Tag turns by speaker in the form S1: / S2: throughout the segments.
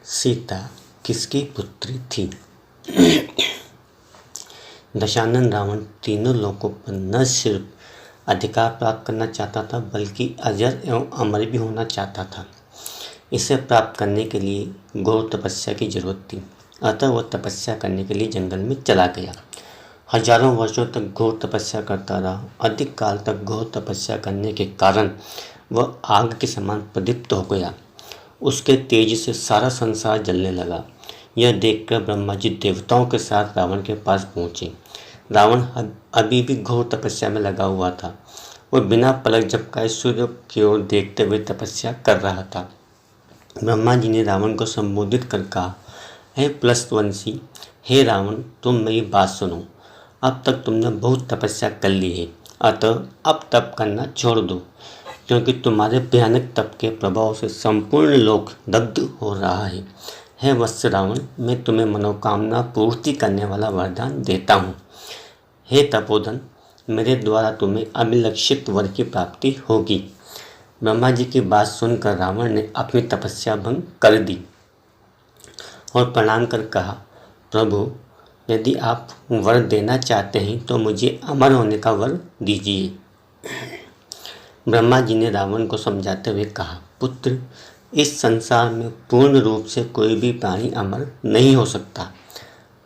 S1: सीता किसकी पुत्री थी? दशानन रावण तीनों लोकों पर न सिर्फ अधिकार प्राप्त करना चाहता था बल्कि अजर एवं अमर भी होना चाहता था। इसे प्राप्त करने के लिए घोर तपस्या की जरूरत थी। अतः वह तपस्या करने के लिए जंगल में चला गया। हजारों वर्षों तक घोर तपस्या करता रहा। अधिक काल तक घोर तपस्या करने के कारण वह आग के समान प्रदीप्त हो गया। उसके तेज से सारा संसार जलने लगा। यह देखकर ब्रह्मा जी देवताओं के साथ रावण के पास पहुंचे। रावण अभी भी घोर तपस्या में लगा हुआ था। वह बिना पलक झपकाए सूर्य की ओर देखते हुए तपस्या कर रहा था। ब्रह्मा जी ने रावण को संबोधित कर कहा, हे प्लसवंशी, हे रावण, तुम मेरी बात सुनो। अब तक तुमने बहुत तपस्या कर ली है, अतः अब तप करना छोड़ दो, क्योंकि तुम्हारे भयानक तप के प्रभाव से संपूर्ण लोक दग्ध हो रहा है। हे वत्स रावण, मैं तुम्हें मनोकामना पूर्ति करने वाला वरदान देता हूँ। हे तपोधन, मेरे द्वारा तुम्हें अभिलषित वर की प्राप्ति होगी। ब्रह्मा जी की बात सुनकर रावण ने अपनी तपस्या भंग कर दी और प्रणाम कर कहा, प्रभु, यदि आप वर देना चाहते हैं तो मुझे अमर होने का वर दीजिए। ब्रह्मा जी ने रावण को समझाते हुए कहा, पुत्र, इस संसार में पूर्ण रूप से कोई भी प्राणी अमर नहीं हो सकता,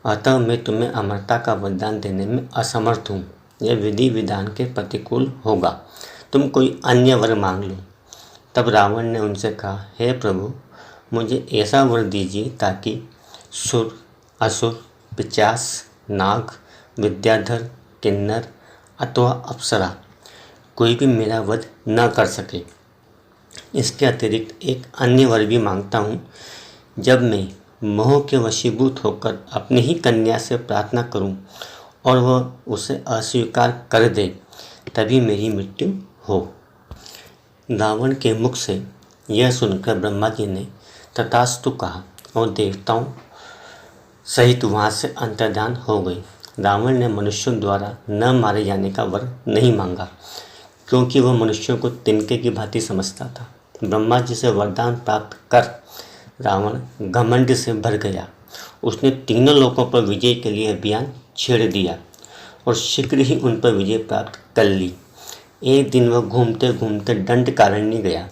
S1: अतः मैं तुम्हें अमरता का वरदान देने में असमर्थ हूँ। यह विधि विधान के प्रतिकूल होगा। तुम कोई अन्य वर मांग लो। तब रावण ने उनसे कहा, हे प्रभु, मुझे ऐसा वर दीजिए ताकि सुर, असुर, पिशाच, नाग, विद्याधर, किन्नर अथवा अप्सरा कोई भी मेरा वध न कर सके। इसके अतिरिक्त एक अन्य वर भी मांगता हूँ। जब मैं मोह के वशीभूत होकर अपनी ही कन्या से प्रार्थना करूँ और वह उसे अस्वीकार कर दे, तभी मेरी मृत्यु हो। रावण के मुख से यह सुनकर ब्रह्मा जी ने तथास्तु कहा और देवताओं सहित वहाँ से अंतर्धान हो गए। रावण ने मनुष्यों द्वारा न मारे जाने का वर नहीं मांगा, क्योंकि वह मनुष्यों को तिनके की भांति समझता था। ब्रह्मा जी से वरदान प्राप्त कर रावण घमंड से भर गया। उसने तीनों लोकों पर विजय के लिए अभियान छेड़ दिया और शीघ्र ही उन पर विजय प्राप्त कर ली। एक दिन वह घूमते घूमते दंडकारण्य गया।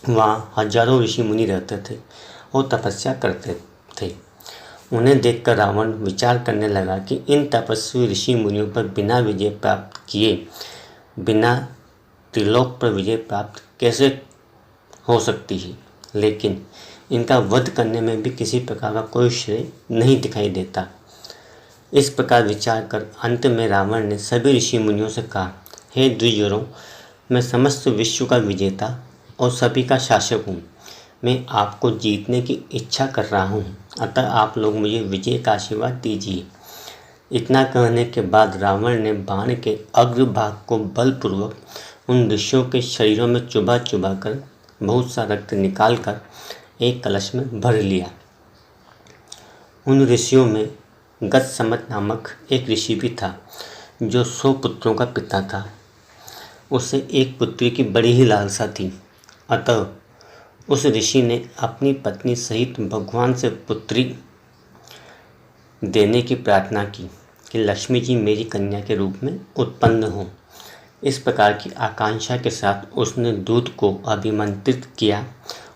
S1: वहाँ हजारों ऋषि मुनि रहते थे और तपस्या करते थे। उन्हें देखकर रावण विचार करने लगा कि इन तपस्वी ऋषि मुनियों पर बिना विजय प्राप्त किए बिना त्रिलोक पर विजय प्राप्त कैसे हो सकती है, लेकिन इनका वध करने में भी किसी प्रकार का कोई श्रेय नहीं दिखाई देता। इस प्रकार विचार कर अंत में रावण ने सभी ऋषि मुनियों से कहा, हे द्विजरों, मैं समस्त विश्व का विजेता और सभी का शासक हूँ। मैं आपको जीतने की इच्छा कर रहा हूँ, अतः आप लोग मुझे विजय का आशीर्वाद दीजिए। इतना कहने के बाद रावण ने बाण के अग्रभाग को बलपूर्वक उन ऋषियों के शरीरों में चुभा चुभा कर बहुत सा रक्त निकाल कर एक कलश में भर लिया। उन ऋषियों में गतसमत नामक एक ऋषि भी था, जो 100 पुत्रों का पिता था। उसे एक पुत्री की बड़ी ही लालसा थी। अतः उस ऋषि ने अपनी पत्नी सहित भगवान से पुत्री देने की प्रार्थना की कि लक्ष्मी जी मेरी कन्या के रूप में उत्पन्न हो। इस प्रकार की आकांक्षा के साथ उसने दूत को अभिमंत्रित किया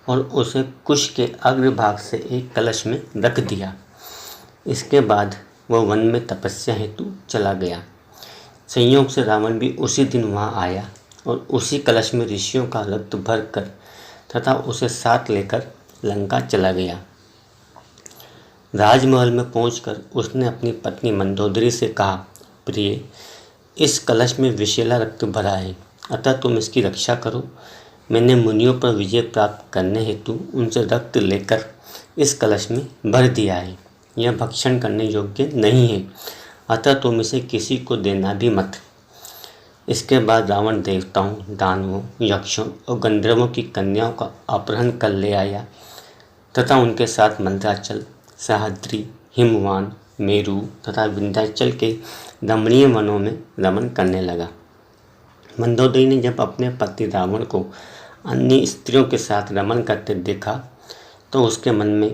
S1: और उसे कुश के अग्रभाग से एक कलश में रख दिया। इसके बाद वह वन में तपस्या हेतु चला गया। संयोग से रावण भी उसी दिन वहाँ आया और उसी कलश में ऋषियों का रक्त भर कर तथा उसे साथ लेकर लंका चला गया। राजमहल में पहुंचकर उसने अपनी पत्नी मंदोदरी से कहा, प्रिय, इस कलश में विषैला रक्त भरा है, अतः तुम इसकी रक्षा करो। मैंने मुनियों पर विजय प्राप्त करने हेतु उनसे रक्त लेकर इस कलश में भर दिया है। यह भक्षण करने योग्य नहीं है, अतः तुम इसे किसी को देना भी मत। इसके बाद रावण देवताओं, दानवों, यक्षों और गंधर्वों की कन्याओं का अपहरण कर ले आया तथा उनके साथ मंदराचल, सह्याद्री, हिमवान, मेरु तथा विंध्याचल के रमणीय वनों में रमण करने लगा। मंदोदरी ने जब अपने पति रावण को अन्य स्त्रियों के साथ रमण करते देखा तो उसके मन में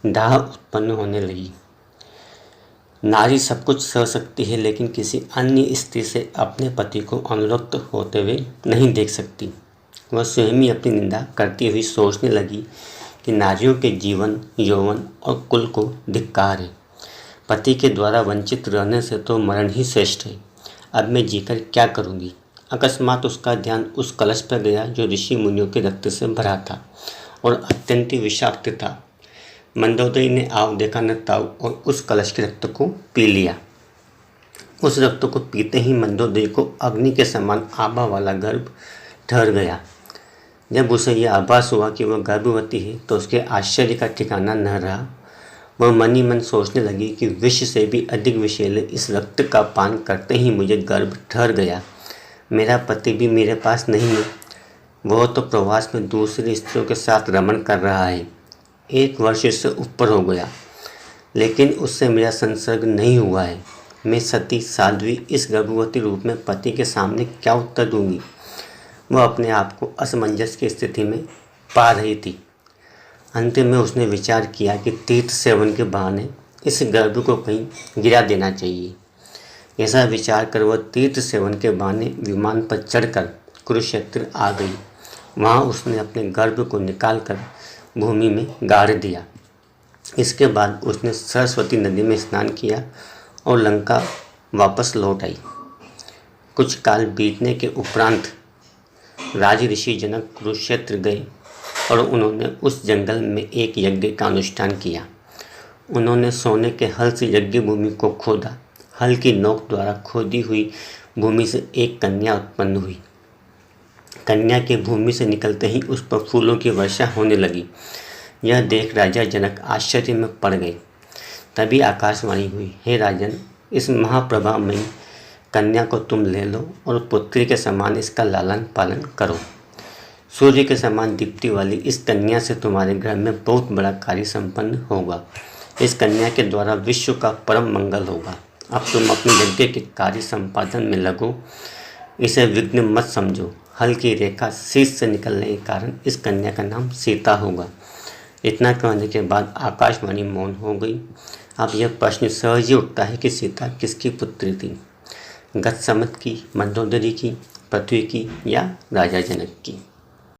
S1: डाह उत्पन्न होने लगी। नारी सब कुछ सह सकती है, लेकिन किसी अन्य स्त्री से अपने पति को अनुरक्त होते हुए नहीं देख सकती। वह स्वयं ही अपनी निंदा करती हुई सोचने लगी कि नारियों के जीवन, यौवन और कुल को धिक्कार है। पति के द्वारा वंचित रहने से तो मरण ही श्रेष्ठ है। अब मैं जीकर क्या करूँगी। अकस्मात उसका ध्यान उस कलश पर गया जो ऋषि मुनियों के रक्त से भरा था और अत्यंत विषाक्त था। मंदोदरी ने आव देखा न ताव और उस कलश के रक्त को पी लिया। उस रक्त को पीते ही मंदोदरी को अग्नि के समान आभा वाला गर्भ ठहर गया। जब उसे यह आभास हुआ कि वह गर्भवती है तो उसके आश्चर्य का ठिकाना न रहा। वह मन ही मन सोचने लगी कि विष से भी अधिक विषैले इस रक्त का पान करते ही मुझे गर्भ ठहर गया। मेरा पति भी मेरे पास नहीं है, वह तो प्रवास में दूसरी स्त्रियों के साथ रमण कर रहा है। 1 वर्ष से ऊपर हो गया, लेकिन उससे मेरा संसर्ग नहीं हुआ है। मैं सती साध्वी इस गर्भवती रूप में पति के सामने क्या उत्तर दूंगी। वह अपने आप को असमंजस की स्थिति में पा रही थी। अंत में उसने विचार किया कि तीर्थ सेवन के बहाने इस गर्भ को कहीं गिरा देना चाहिए। ऐसा विचार कर वह तीर्थ सेवन के बहाने विमान पर चढ़कर कुरुक्षेत्र आ गई। वहाँ उसने अपने गर्भ को निकालकर भूमि में गाड़ दिया। इसके बाद उसने सरस्वती नदी में स्नान किया और लंका वापस लौट आई। कुछ काल बीतने के उपरांत राज ऋषि जनक कुरुक्षेत्र गए और उन्होंने उस जंगल में एक यज्ञ का अनुष्ठान किया। उन्होंने सोने के हल से यज्ञ भूमि को खोदा। हल की नोक द्वारा खोदी हुई भूमि से एक कन्या उत्पन्न हुई। कन्या के भूमि से निकलते ही उस पर फूलों की वर्षा होने लगी। यह देख राजा जनक आश्चर्य में पड़ गए। तभी आकाशवाणी हुई, हे राजन, इस महाप्रभामयी कन्या को तुम ले लो और पुत्री के समान इसका लालन पालन करो। सूर्य के समान दीप्ति वाली इस कन्या से तुम्हारे घर में बहुत बड़ा कार्य संपन्न होगा। इस कन्या के द्वारा विश्व का परम मंगल होगा। अब तुम अपने यज्ञ के कार्य संपादन में लगो, इसे विघ्न मत समझो। हल की रेखा शीश से निकलने के कारण इस कन्या का नाम सीता होगा। इतना कहने के बाद आकाशवाणी मौन हो गई। अब यह प्रश्न सहज ही उठता है कि सीता किसकी पुत्री थी, गतसमत की, मंदोदरी की, पृथ्वी की या राजा जनक की।